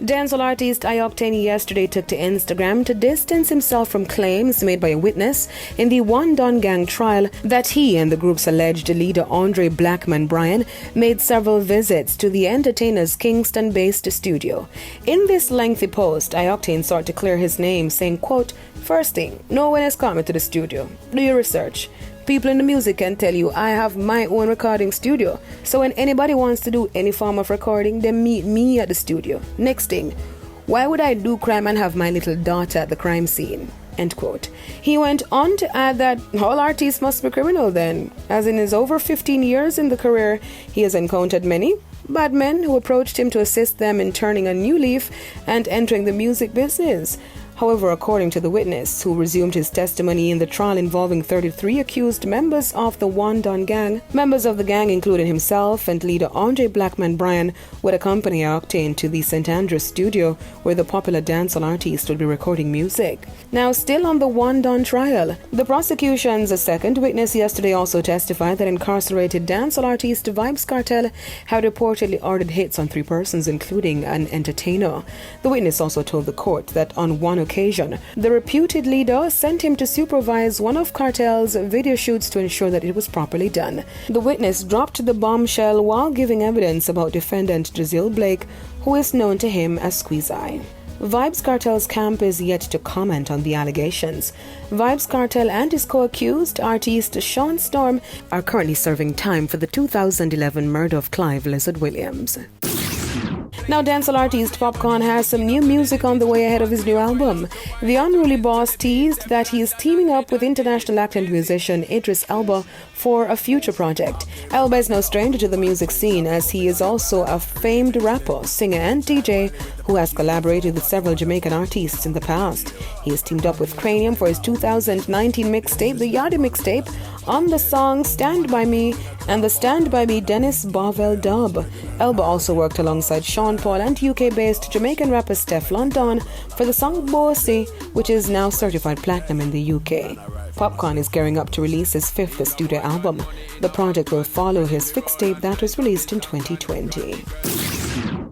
Dancehall artist I-Octane yesterday took to Instagram to distance himself from claims made by a witness in the One Don Gang trial that he and the group's alleged leader Andre Blackman Bryan made several visits to the entertainer's Kingston-based studio. In this lengthy post, I-Octane sought to clear his name, saying, quote, "First thing, no one has come to the studio. Do your research. People in the music can tell you I have my own recording studio. So when anybody wants to do any form of recording, they meet me at the studio. Next thing, why would I do crime and have my little daughter at the crime scene?" End quote. He went on to add that all artists must be criminal then, as in his over 15 years in the career, he has encountered many bad men who approached him to assist them in turning a new leaf and entering the music business. However, according to the witness, who resumed his testimony in the trial involving 33 accused members of the One Don Gang, members of the gang, including himself and leader Andre Blackman Bryan, would accompany I-Octane to the St. Andrews studio where the popular dancehall artist would be recording music. Now, still on the One Don trial, the prosecution's second witness yesterday also testified that incarcerated dancehall artist Vybz Kartel had reportedly ordered hits on 3 persons, including an entertainer. The witness also told the court that on one occasion, the reputed leader sent him to supervise one of Kartel's video shoots to ensure that it was properly done. The witness dropped the bombshell while giving evidence about defendant Jazeel Blake, who is known to him as Squeeze Eye. Vybz Kartel's camp is yet to comment on the allegations. Vybz Kartel and his co-accused, artist Sean Storm, are currently serving time for the 2011 murder of Clive Lizard Williams. Now, dancehall artist Popcorn has some new music on the way ahead of his new album. The Unruly Boss teased that he is teaming up with international actor and musician Idris Elba for a future project. Elba is no stranger to the music scene, as he is also a famed rapper, singer and DJ who has collaborated with several Jamaican artists in the past. He has teamed up with Cranium for his 2019 mixtape, the Yardie mixtape, on the song Stand By Me and the Stand By Me Dennis Barvell dub. Elba also worked alongside Sean Paul and UK-based Jamaican rapper Steph London for the song Bossy, which is now certified platinum in the UK. Popcorn is gearing up to release his 5th studio album. The project will follow his fixtape that was released in 2020.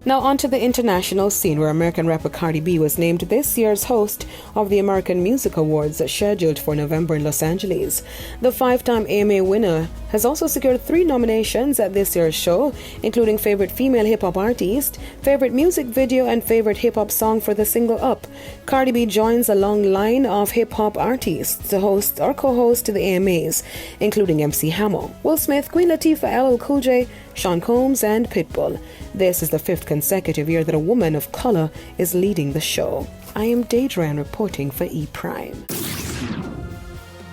Now on to the international scene, where American rapper Cardi B was named this year's host of the American Music Awards scheduled for November in Los Angeles. The 5-time AMA winner has also secured 3 nominations at this year's show, including Favorite Female Hip-Hop Artist, Favorite Music Video, and Favorite Hip-Hop Song for the single Up. Cardi B joins a long line of hip-hop artists to host or co-host the AMAs, including MC Hammer, Will Smith, Queen Latifah, LL Cool J, Sean Combs, and Pitbull. This is the 5th consecutive year that a woman of color is leading the show. I am Deidre reporting for E! Prime.